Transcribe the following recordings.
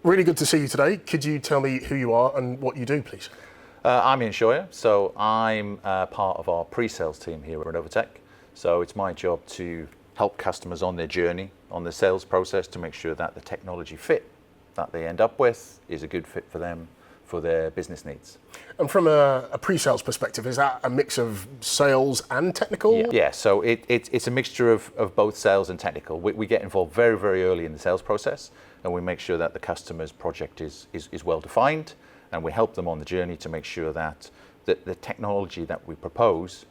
Really good to see you today. Could you tell me who you are and what you do, please? I'm Ian Shawyer, so I'm part of our pre-sales team here at Renovotec. So it's my job to help customers on their journey, on the sales process, to make sure that the technology fit that they end up with is a good fit for them, for their business needs. And from a pre-sales perspective, is that a mix of sales and technical? Yeah, so it's a mixture of both sales and technical. We get involved very, very early in the sales process, and we make sure that the customer's project is well defined, and we help them on the journey to make sure that the technology that we propose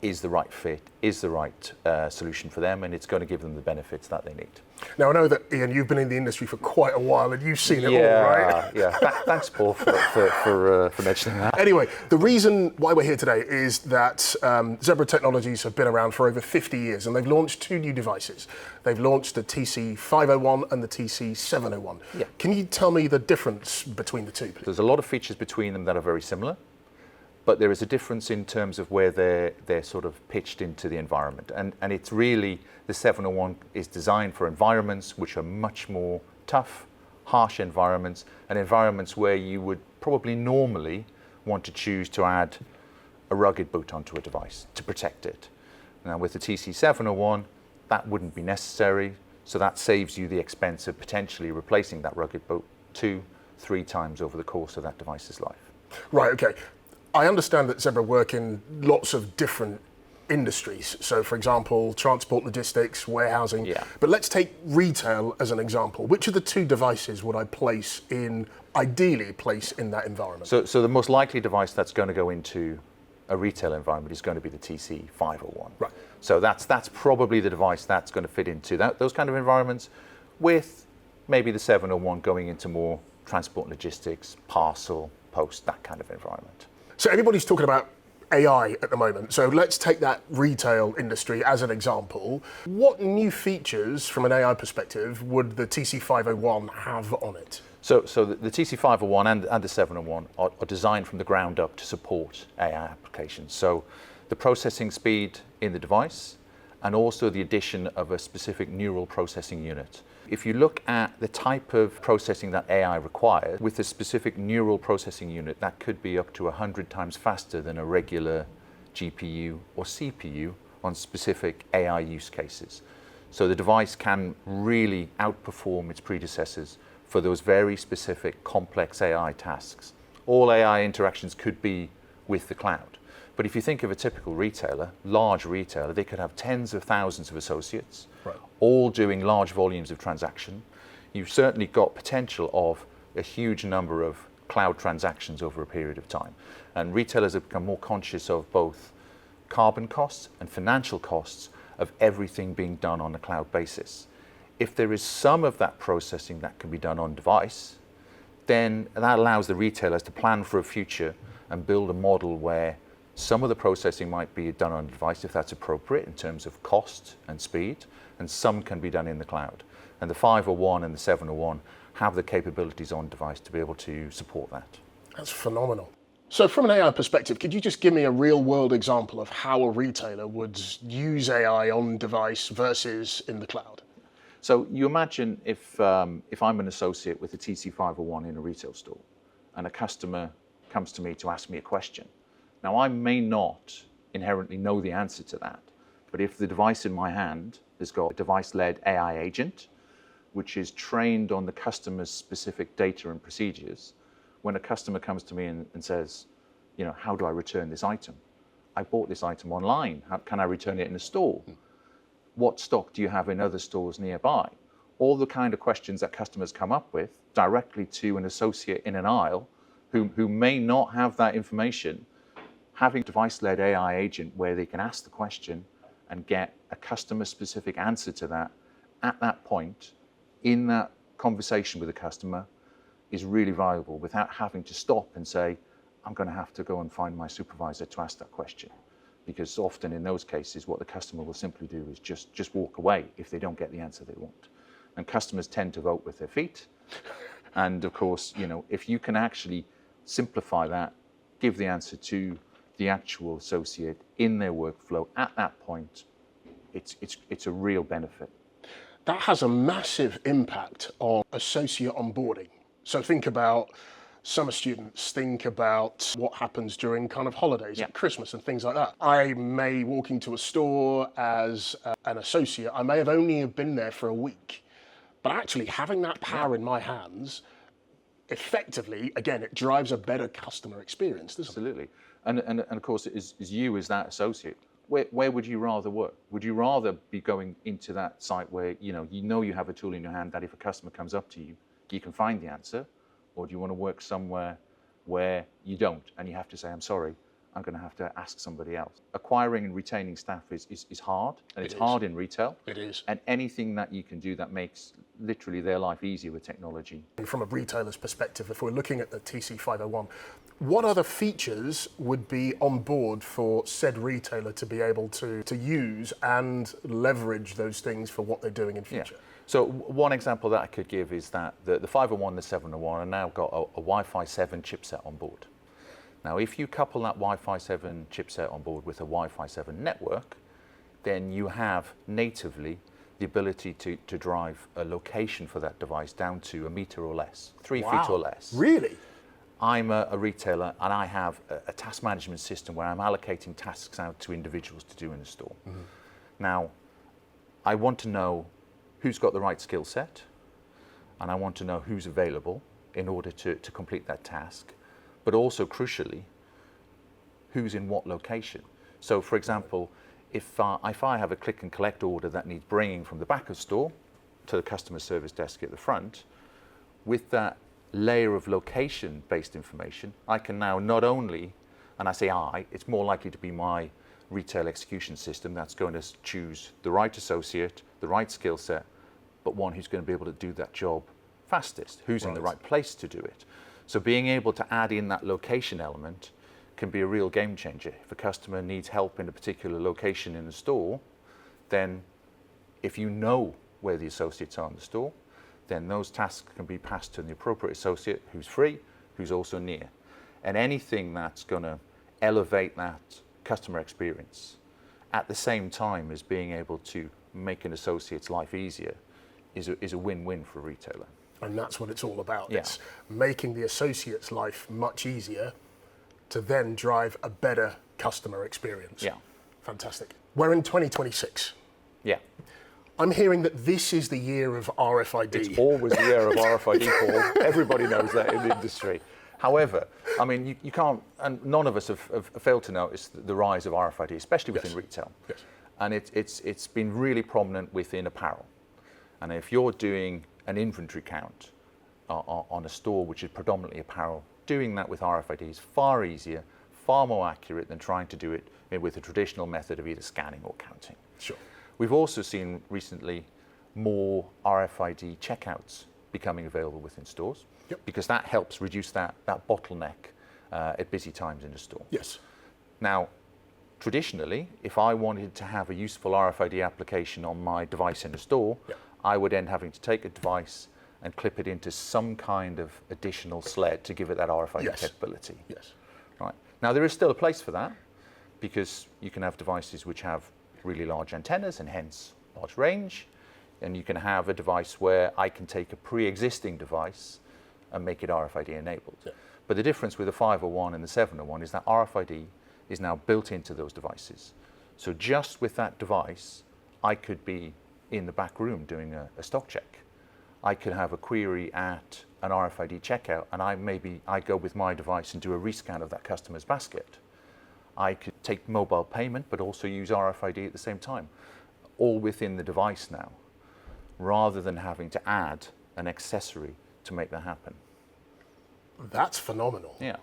is the right fit, is the right solution for them, and it's going to give them the benefits that they need. Now, I know that, Ian, you've been in the industry for quite a while and you've seen it all, right? Yeah. Thanks, Paul, for mentioning that. Anyway, the reason why we're here today is that Zebra Technologies have been around for over 50 years and they've launched two new devices. They've launched the TC501 and the TC701. Yeah. Can you tell me the difference between the two, please? There's a lot of features between them that are very similar, but there is a difference in terms of where they're sort of pitched into the environment. And it's really, the 701 is designed for environments which are much more tough, harsh environments, and environments where you would probably normally want to choose to add a rugged boot onto a device to protect it. Now with the TC701, that wouldn't be necessary, so that saves you the expense of potentially replacing that rugged boot 2-3 times over the course of that device's life. Right, okay. I understand that Zebra work in lots of different industries. So, for example, transport, logistics, warehousing. Yeah. But let's take retail as an example. Which of the two devices would I ideally place in that environment? So the most likely device that's going to go into a retail environment is going to be the TC501. Right. So that's probably the device that's going to fit into those kind of environments, with maybe the 701 going into more transport, logistics, parcel, post, that kind of environment. So everybody's talking about AI at the moment. So let's take that retail industry as an example. What new features from an AI perspective would the TC501 have on it? So the TC501 and the 701 are designed from the ground up to support AI applications. So the processing speed in the device, and also the addition of a specific neural processing unit. If you look at the type of processing that AI requires, with a specific neural processing unit, that could be up to 100 times faster than a regular GPU or CPU on specific AI use cases. So the device can really outperform its predecessors for those very specific complex AI tasks. All AI interactions could be with the cloud. But if you think of a typical retailer, large retailer, they could have tens of thousands of associates, right, all doing large volumes of transaction. You've certainly got potential of a huge number of cloud transactions over a period of time. And retailers have become more conscious of both carbon costs and financial costs of everything being done on a cloud basis. If there is some of that processing that can be done on device, then that allows the retailers to plan for a future and build a model where some of the processing might be done on a device if that's appropriate in terms of cost and speed, and some can be done in the cloud. And the 501 and the 701 have the capabilities on device to be able to support that. That's phenomenal. So from an AI perspective, could you just give me a real world example of how a retailer would use AI on device versus in the cloud? So you imagine if I'm an associate with a TC501 in a retail store and a customer comes to me to ask me a question. Now, I may not inherently know the answer to that, but if the device in my hand has got a device-led AI agent, which is trained on the customer's specific data and procedures, when a customer comes to me and says, how do I return this item? I bought this item online. How can I return it in a store? What stock do you have in other stores nearby? All the kind of questions that customers come up with directly to an associate in an aisle who may not have that information. Having a device-led AI agent where they can ask the question and get a customer-specific answer to that at that point in that conversation with the customer is really valuable without having to stop and say, I'm going to have to go and find my supervisor to ask that question. Because often in those cases, what the customer will simply do is just walk away if they don't get the answer they want. And customers tend to vote with their feet. And of course, if you can actually simplify that, give the answer to the actual associate in their workflow at that point, it's a real benefit. That has a massive impact on associate onboarding. So think about summer students, think about what happens during kind of holidays at Christmas and things like that. I may walk into a store as an associate, I may have only been there for a week, but actually having that power in my hands, effectively, again, it drives a better customer experience, doesn't it? Absolutely. And of course, as you as that associate, where would you rather work? Would you rather be going into that site where you know you have a tool in your hand that if a customer comes up to you, you can find the answer? Or do you want to work somewhere where you don't and you have to say, I'm sorry, I'm going to have to ask somebody else? Acquiring and retaining staff is hard, and it's hard in retail. It is. And anything that you can do that makes literally their life easier with technology. From a retailer's perspective, if we're looking at the TC501, what other features would be on board for said retailer to be able to use and leverage those things for what they're doing in future? Yeah. So one example that I could give is that the 501 and the 701 have now got a Wi-Fi 7 chipset on board. Now, if you couple that Wi-Fi 7 chipset on board with a Wi-Fi 7 network, then you have natively the ability to drive a location for that device down to 1 meter or less, 3 feet or less. Really? I'm a retailer and I have a task management system where I'm allocating tasks out to individuals to do in the store. Mm-hmm. Now, I want to know who's got the right skill set, and I want to know who's available in order to complete that task, but also crucially, who's in what location. So for example, if I have a click and collect order that needs bringing from the back of store to the customer service desk at the front, with that layer of location-based information, I can now not only, and I say it's more likely to be my retail execution system that's going to choose the right associate, the right skill set, but one who's going to be able to do that job fastest, who's in the right place to do it. So being able to add in that location element can be a real game changer. If a customer needs help in a particular location in the store, then if you know where the associates are in the store, then those tasks can be passed to the appropriate associate who's free, who's also near. And anything that's going to elevate that customer experience at the same time as being able to make an associate's life easier is a win-win for a retailer. And that's what it's all about. Yeah. It's making the associate's life much easier to then drive a better customer experience. Yeah. Fantastic. We're in 2026. Yeah. I'm hearing that this is the year of RFID. It's always the year of RFID, Paul. Everybody knows that in the industry. However, I mean, you can't, and none of us have failed to notice the rise of RFID, especially within retail. Yes. And it's been really prominent within apparel. And if you're doing an inventory count on a store which is predominantly apparel, doing that with RFID is far easier, far more accurate than trying to do it with a traditional method of either scanning or counting. Sure. We've also seen recently more RFID checkouts becoming available within stores, because that helps reduce that bottleneck at busy times in the store. Yes. Now, traditionally, if I wanted to have a useful RFID application on my device in the store, I would end having to take a device and clip it into some kind of additional sled to give it that RFID capability. Yes. Right. Now, there is still a place for that, because you can have devices which have really large antennas and hence large range, and you can have a device where I can take a pre-existing device and make it RFID enabled. Yeah. But the difference with the 501 and the 701 is that RFID is now built into those devices. So just with that device, I could be in the back room doing a stock check. I could have a query at an RFID checkout, and I go with my device and do a rescan of that customer's basket. I could take mobile payment, but also use RFID at the same time, all within the device now, rather than having to add an accessory to make that happen. That's phenomenal. Yeah.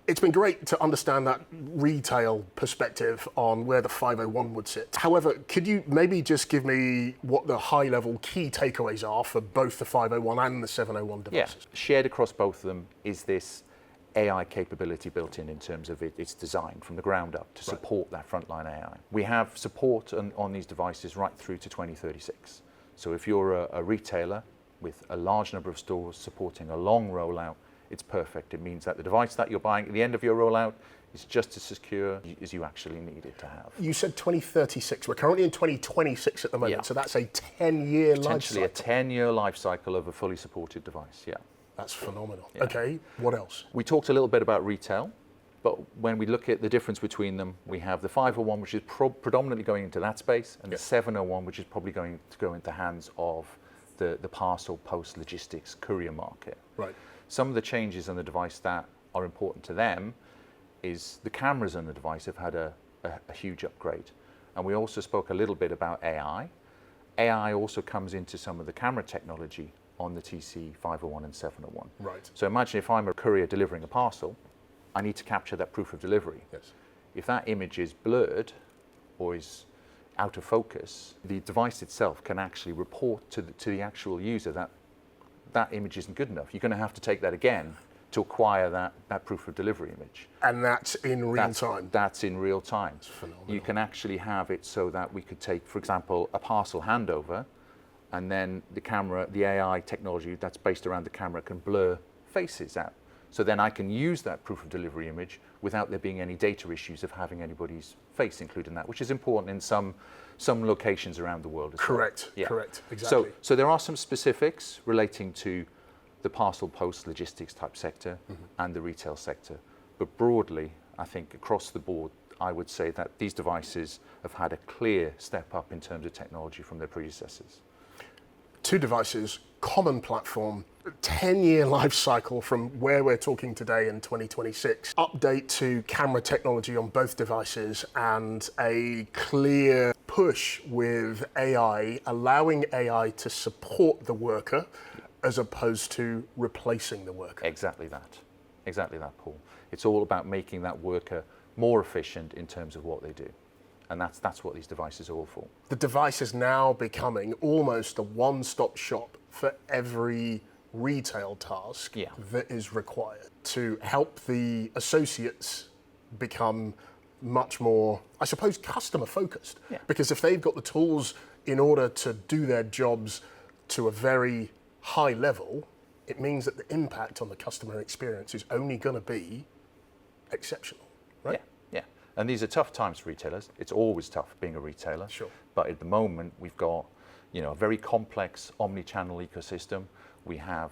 It's been great to understand that retail perspective on where the 501 would sit. However, could you maybe just give me what the high-level key takeaways are for both the 501 and the 701 devices? Yeah. Shared across both of them is this AI capability built in terms of its design from the ground up to support that frontline AI. We have support on these devices right through to 2036. So if you're a retailer with a large number of stores supporting a long rollout, it's perfect. It means that the device that you're buying at the end of your rollout is just as secure as you actually need it to have. You said 2036. We're currently in 2026 at the moment, Yeah. so that's a 10-year life Potentially cycle. a 10-year life cycle of a fully supported device, yeah. That's phenomenal. Yeah. Okay, what else? We talked a little bit about retail, but when we look at the difference between them, we have the 501, which is predominantly going into that space, and the 701, which is probably going to go into the hands of the parcel, post, logistics, courier market. Right. Some of the changes on the device that are important to them is the cameras on the device have had a huge upgrade. And we also spoke a little bit about AI. AI also comes into some of the camera technology on the TC501 and 701. Right. So imagine if I'm a courier delivering a parcel, I need to capture that proof of delivery. Yes. If that image is blurred or is out of focus, the device itself can actually report to the actual user that that image isn't good enough. You're going to have to take that again to acquire that proof of delivery image. And that's in real time? That's in real time. That's phenomenal. You can actually have it so that we could take, for example, a parcel handover, and then the camera, the AI technology that's based around the camera can blur faces out. So then I can use that proof of delivery image without there being any data issues of having anybody's face included in that, which is important in some locations around the world as well. Correct, Yeah. correct, exactly. So there are some specifics relating to the parcel post logistics type sector and the retail sector. But broadly, I think across the board, I would say that these devices have had a clear step up in terms of technology from their predecessors. 2 devices, common platform, 10-year life cycle from where we're talking today in 2026, update to camera technology on both devices, and a clear push with AI, allowing AI to support the worker as opposed to replacing the worker. Exactly that, Paul. It's all about making that worker more efficient in terms of what they do. And that's what these devices are all for. The device is now becoming almost a one-stop shop for every retail task that is required to help the associates become much more, I suppose, customer focused. Yeah. Because if they've got the tools in order to do their jobs to a very high level, it means that the impact on the customer experience is only going to be exceptional, right? Yeah. And these are tough times for retailers. It's always tough being a retailer. Sure. But at the moment, we've got, a very complex omni-channel ecosystem. We have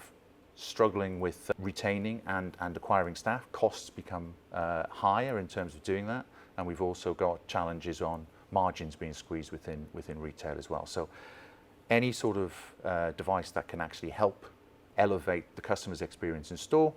struggling with retaining and acquiring staff. Costs become higher in terms of doing that. And we've also got challenges on margins being squeezed within retail as well. So any sort of device that can actually help elevate the customer's experience in store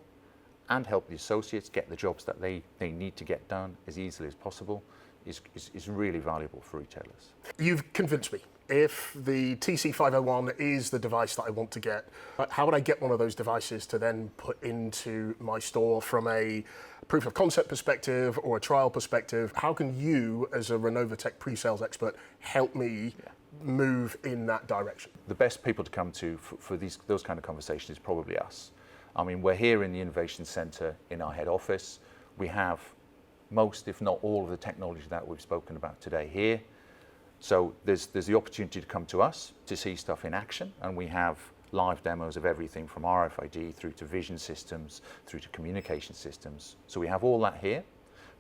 and help the associates get the jobs that they need to get done as easily as possible is really valuable for retailers. You've convinced me. If the TC501 is the device that I want to get, how would I get one of those devices to then put into my store from a proof of concept perspective or a trial perspective? How can you, as a Renovotec pre-sales expert, help me move in that direction? The best people to come to for those kind of conversations is probably us. I mean, we're here in the Innovation Centre in our head office. We have most, if not all, of the technology that we've spoken about today here. So there's the opportunity to come to us to see stuff in action, and we have live demos of everything from RFID through to vision systems, through to communication systems. So we have all that here,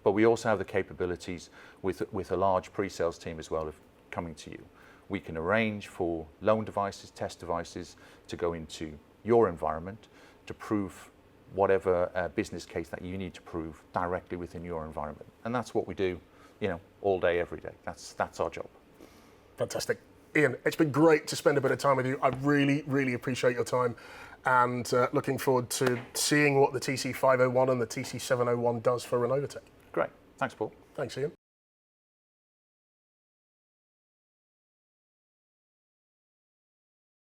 but we also have the capabilities with a large pre-sales team as well of coming to you. We can arrange for loan devices, test devices to go into your environment to prove whatever business case that you need to prove directly within your environment. And that's what we do, all day, every day. That's our job. Fantastic. Ian, it's been great to spend a bit of time with you. I really, really appreciate your time, and looking forward to seeing what the TC501 and the TC701 does for Renovotec. Great. Thanks, Paul. Thanks, Ian.